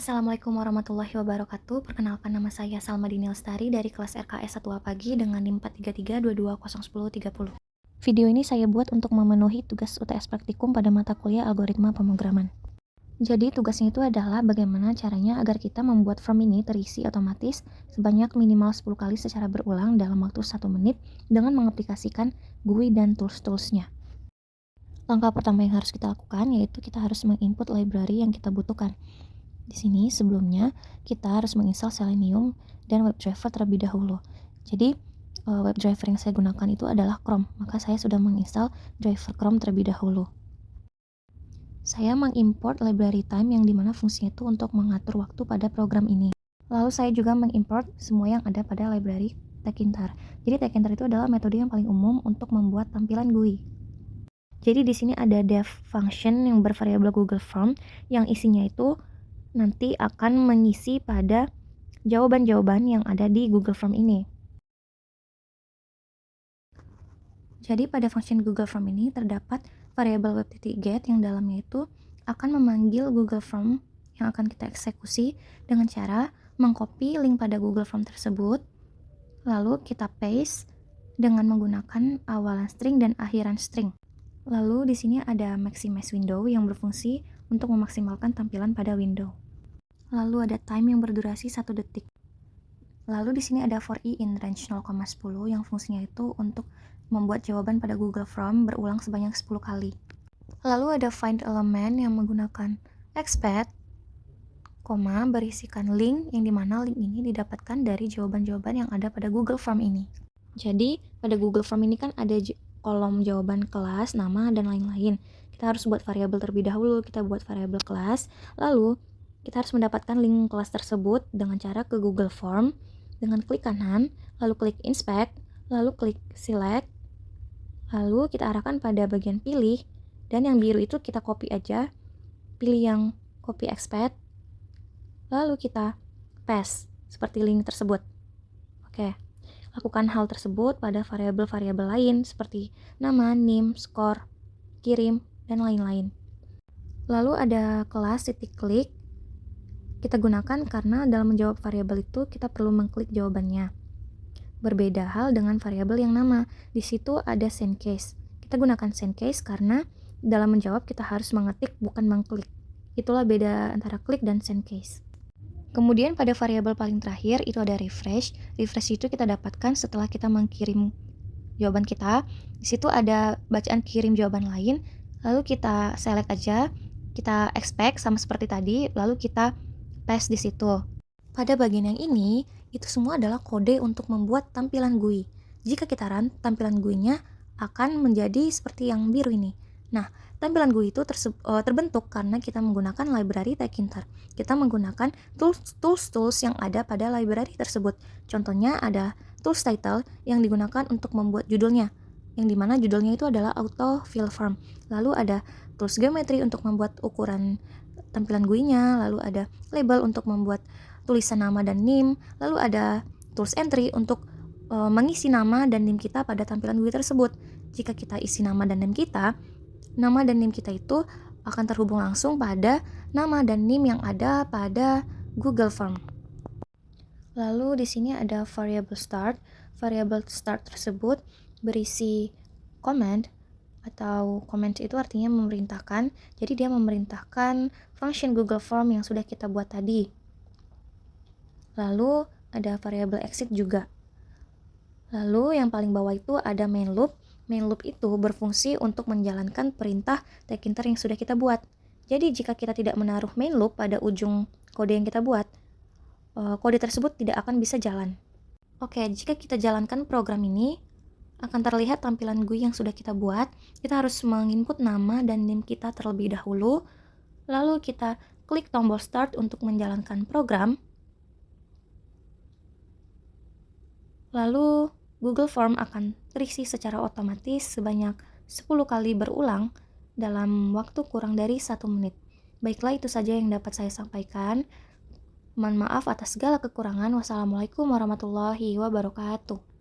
Assalamualaikum warahmatullahi wabarakatuh. Perkenalkan, nama saya Salma Dini Lestari dari kelas RKS 1A Pagi dengan NIM 43322011030. Video ini saya buat untuk memenuhi tugas UTS praktikum pada mata kuliah algoritma pemrograman. Jadi tugasnya itu adalah bagaimana caranya agar kita membuat form ini terisi otomatis sebanyak minimal 10 kali secara berulang dalam waktu 1 menit dengan mengaplikasikan GUI dan tools-toolsnya. Langkah pertama yang harus kita lakukan yaitu kita harus menginput library yang kita butuhkan. Di sini sebelumnya kita harus menginstal Selenium dan WebDriver terlebih dahulu. Jadi WebDriver yang saya gunakan itu adalah Chrome, maka saya sudah menginstal driver Chrome terlebih dahulu. Saya mengimport library time yang dimana fungsinya itu untuk mengatur waktu pada program ini. Lalu saya juga mengimport semua yang ada pada library Tkinter. Jadi Tkinter itu adalah metode yang paling umum untuk membuat tampilan GUI. Jadi di sini ada dev function yang bervariabel Google Form yang isinya itu nanti akan mengisi pada jawaban-jawaban yang ada di Google Form ini. Jadi pada function Google Form ini terdapat variabel web.get yang dalamnya itu akan memanggil Google Form yang akan kita eksekusi dengan cara mengcopy link pada Google Form tersebut, lalu kita paste dengan menggunakan awalan string dan akhiran string. Lalu di sini ada maximize window yang berfungsi untuk memaksimalkan tampilan pada window. Lalu ada time yang berdurasi 1 detik. Lalu di sini ada for i in range 0,10 yang fungsinya itu untuk membuat jawaban pada Google Form berulang sebanyak 10 kali. Lalu ada find element yang menggunakan expect, berisikan link yang dimana link ini didapatkan dari jawaban-jawaban yang ada pada Google Form ini. Jadi pada Google Form ini kan ada kolom jawaban kelas, nama, dan lain-lain. Kita harus buat variabel terlebih dahulu, kita buat variabel kelas, lalu kita harus mendapatkan link kelas tersebut dengan cara ke Google Form dengan klik kanan, lalu klik inspect, lalu klik select, lalu kita arahkan pada bagian pilih, dan yang biru itu kita copy aja, pilih yang copy expect, lalu kita paste seperti link tersebut. Oke, lakukan hal tersebut pada variabel-variabel lain seperti nama, NIM, skor, kirim, dan lain-lain. Lalu ada kelas titik klik kita gunakan karena dalam menjawab variabel itu kita perlu mengklik jawabannya. Berbeda hal dengan variabel yang nama. Di situ ada send case. Kita gunakan send case karena dalam menjawab kita harus mengetik bukan mengklik. Itulah beda antara klik dan send case. Kemudian pada variabel paling terakhir itu ada refresh. Refresh itu kita dapatkan setelah kita mengirim jawaban kita. Di situ ada bacaan kirim jawaban lain. Lalu kita select aja, kita expect sama seperti tadi, lalu kita paste di situ. Pada bagian yang ini, itu semua adalah kode untuk membuat tampilan GUI. Jika kita run, tampilan GUI-nya akan menjadi seperti yang biru ini. Nah, tampilan GUI itu terbentuk karena kita menggunakan library Tkinter. Kita menggunakan tools yang ada pada library tersebut. Contohnya ada tools title yang digunakan untuk membuat judulnya, yang dimana judulnya itu adalah auto fill form. Lalu ada tools geometry untuk membuat ukuran tampilan GUI-nya, lalu ada label untuk membuat tulisan nama dan NIM, lalu ada tools entry untuk mengisi nama dan NIM kita pada tampilan GUI tersebut. Jika kita isi nama dan NIM kita, nama dan NIM kita itu akan terhubung langsung pada nama dan NIM yang ada pada Google Form. Lalu di sini ada variable start. Variable start tersebut berisi command atau comment itu artinya memerintahkan. Jadi dia memerintahkan function Google Form yang sudah kita buat tadi. Lalu ada variable exit juga. Lalu yang paling bawah itu ada main loop. Main loop itu berfungsi untuk menjalankan perintah Tkinter yang sudah kita buat. Jadi jika kita tidak menaruh main loop pada ujung kode yang kita buat, kode tersebut tidak akan bisa jalan. Oke, jika kita jalankan program ini, akan terlihat tampilan GUI yang sudah kita buat. Kita harus menginput nama dan NIM kita terlebih dahulu. Lalu kita klik tombol start untuk menjalankan program. Lalu Google Form akan terisi secara otomatis sebanyak 10 kali berulang dalam waktu kurang dari 1 menit. Baiklah, itu saja yang dapat saya sampaikan. Mohon maaf atas segala kekurangan. Wassalamualaikum warahmatullahi wabarakatuh.